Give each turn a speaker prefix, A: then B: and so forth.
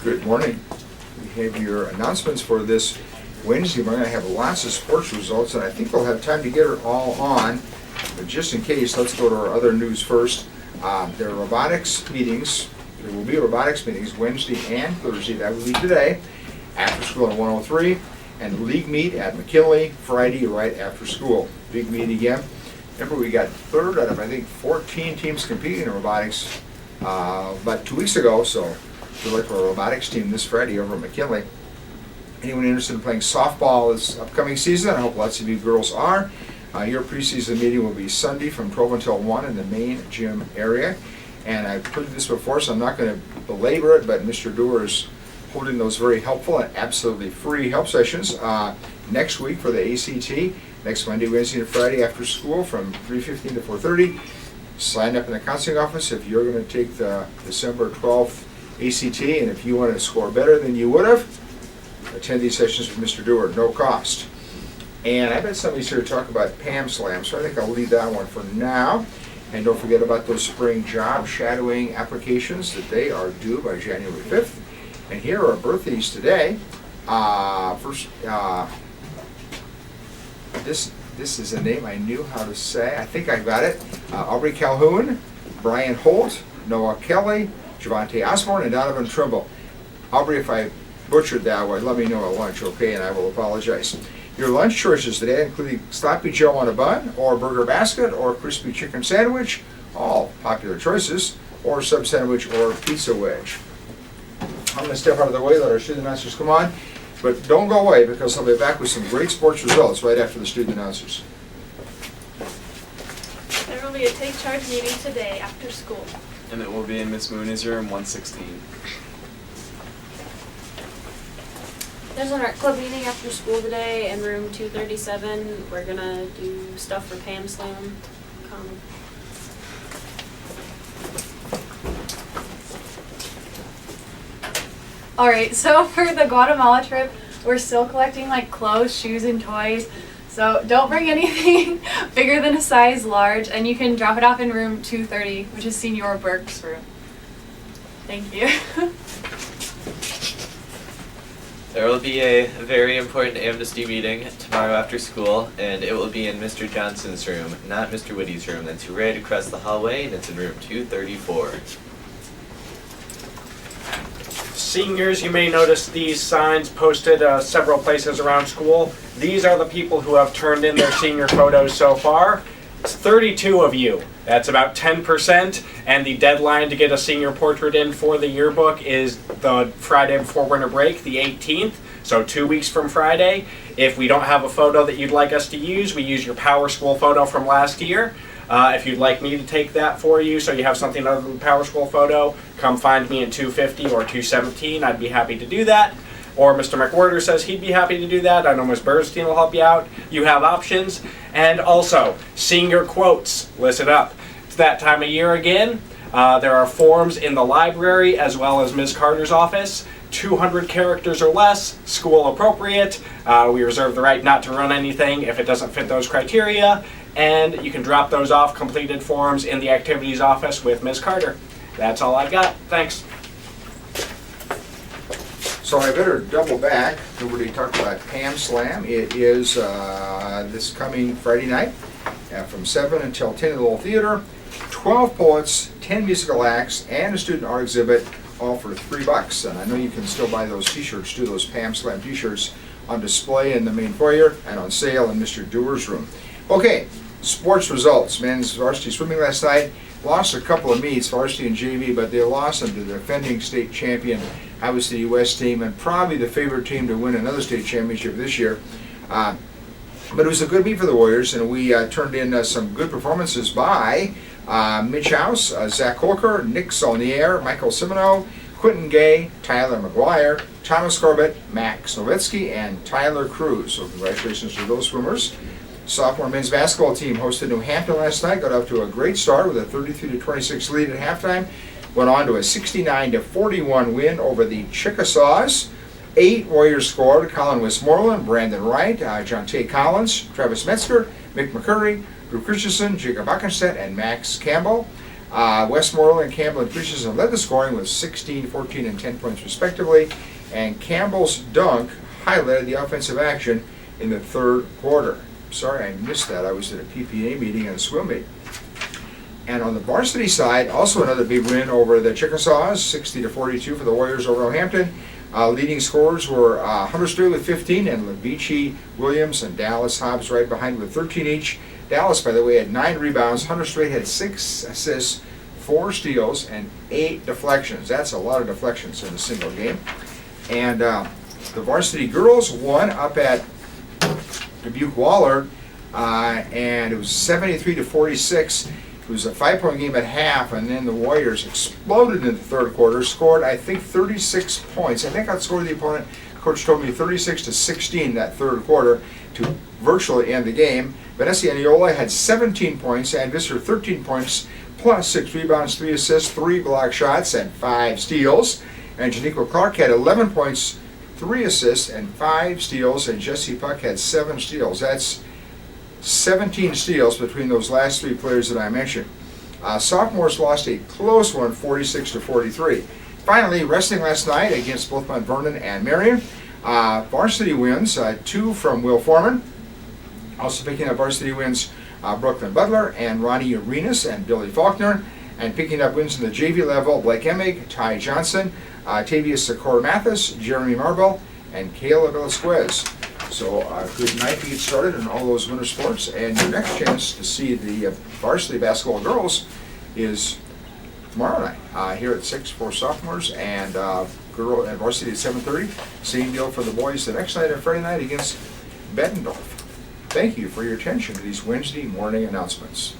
A: Good morning. We have your announcements for this Wednesday. We're going to have lots of sports results, and I think we'll have time to get it all on. But just in case, let's go to our other news first. There are robotics meetings. There will be robotics meetings Wednesday and Thursday. That will be today, after school at 103, and league meet at McKinley Friday right after school. Big meet again. Remember, we got third out of, I think, 14 teams competing in robotics about 2 weeks ago, so we'd like our robotics team this Friday over at McKinley. Anyone interested in playing softball this upcoming season? I hope lots of you girls are. Your preseason meeting will be Sunday from 12 until 1 in the main gym area. And I've heard this before, so I'm not going to belabor it, but Mr. Doer is holding those very helpful and absolutely free help sessions next week for the ACT, next Monday, Wednesday, and Friday after school from 3:15 to 4:30. Sign up in the counseling office if you're going to take the December 12th ACT, and if you want to score better than you would have, attend these sessions with Mr. Doer, no cost. And I bet somebody's here to talk about PAM Slam, so I think I'll leave that one for now. And don't forget about those spring job shadowing applications, that they are due by January 5th. And here are birthdays today. This is a name I knew how to say. I think I got it. Aubrey Calhoun, Brian Holt, Noah Kelly, Javante Osborne, and Donovan Trimble. Aubrey, if I butchered that one, let me know at lunch, okay, and I will apologize. Your lunch choices today include Sloppy Joe on a bun, or burger basket, or crispy chicken sandwich, all popular choices, or sub sandwich, or pizza wedge. I'm going to step out of the way, let our student announcers come on, but don't go away because I'll be back with some great sports results right after the student announcers.
B: There will be a Take Charge meeting today after school.
C: And it will be in Miss Mooney's room 116.
B: There's an art club meeting after school today in room 237. We're gonna do stuff for PAM Slam. Come.
D: Alright, so for the Guatemala trip, we're still collecting like clothes, shoes, and toys. So don't bring anything bigger than a size large, and you can drop it off in room 230, which is Senior Burke's room. Thank you.
E: There will be a very important amnesty meeting tomorrow after school, and it will be in Mr. Johnson's room, not Mr. Witty's room. That's right across the hallway, and it's in room 234.
F: Seniors, you may notice these signs posted several places around school. These are the people who have turned in their senior photos so far. It's 32 of you. That's about 10%, and the deadline to get a senior portrait in for the yearbook is the Friday before winter break, the 18th, so 2 weeks from Friday. If we don't have a photo that you'd like us to use, we use your Power School photo from last year. If you'd like me to take that for you so you have something other than the Power School photo, come find me in 250 or 217. I'd be happy to do that. Or Mr. McWhirter says he'd be happy to do that. I know Ms. Bernstein will help you out. You have options. And also, senior quotes. Listen up. It's that time of year again. There are forms in the library as well as Ms. Carter's office. 200 characters or less, school appropriate. We reserve the right not to run anything if it doesn't fit those criteria. And you can drop those off, completed forms, in the activities office with Ms. Carter. That's all I've got. Thanks.
A: So I better double back. Nobody talked about PAM Slam. It is this coming Friday night from 7 until 10 in the little theater. 12 poets, 10 musical acts, and a student art exhibit, all for $3. And I know you can still buy those t-shirts too, those PAM Slam t-shirts, on display in the main foyer and on sale in Mr. Doer's room. Okay, sports results. Men's varsity swimming last night lost a couple of meets, varsity and JV, but they lost to the defending state champion, Iowa City West team, and probably the favorite team to win another state championship this year. But it was a good meet for the Warriors, and we turned in some good performances by Mitch House, Zach Holker, Nick Saulnier, Michael Simoneau, Quentin Gay, Tyler McGuire, Thomas Corbett, Max Nowitzki, and Tyler Cruz. So congratulations to those swimmers. Sophomore men's basketball team hosted New Hampton last night, got up to a great start with a 33-26 lead at halftime, went on to a 69-41 win over the Chickasaws. 8 Warriors scored: Colin Westmoreland, Brandon Wright, Jonte Collins, Travis Metzger, Mick McCurry, Drew Christensen, Jacob Buckenstedt, and Max Campbell. Westmoreland and Campbell and Christensen led the scoring with 16, 14, and 10 points respectively. And Campbell's dunk highlighted the offensive action in the third quarter. Sorry I missed that. I was at a PPA meeting and a swim meet. And on the varsity side, also another big win over the Chickasaws, 60-42 for the Warriors over Roehampton. Leading scorers were Hunter Strait with 15 and Levici Williams and Dallas Hobbs right behind with 13 each. Dallas, by the way, had 9 rebounds. Hunter Strait had 6 assists, 4 steals, and 8 deflections. That's a lot of deflections in a single game. And the varsity girls won up at Dubuque Wahlert, and it was 73-46. It was a 5-point game at half, and then the Warriors exploded in the third quarter, scored, I think, 36 points. I think outscored the opponent, coach told me, 36-16 that third quarter to virtually end the game. Vanessa Aniola had 17 points, and Visser 13 points, plus 6 rebounds, 3 assists, 3 block shots, and 5 steals. And Janiqua Clark had 11 points, 3 assists, and 5 steals, and Jessie Puck had 7 steals. That's 17 steals between those last 3 players that I mentioned. Sophomores lost a close one, 46-43. Finally, wrestling last night against both Mount Vernon and Marion. Varsity wins, 2 from Will Foreman. Also picking up varsity wins, Brooklyn Butler and Ronnie Arenas and Billy Faulkner. And picking up wins in the JV level, Blake Emig, Ty Johnson, Tavius Sikora Mathis, Jeremy Marble, and Kayla Velasquez. So good night to get started in all those winter sports. And your next chance to see the varsity basketball girls is tomorrow night here at 6 for sophomores, and girl and varsity at 7:30. Same deal for the boys the next night and Friday night against Bettendorf. Thank you for your attention to these Wednesday morning announcements.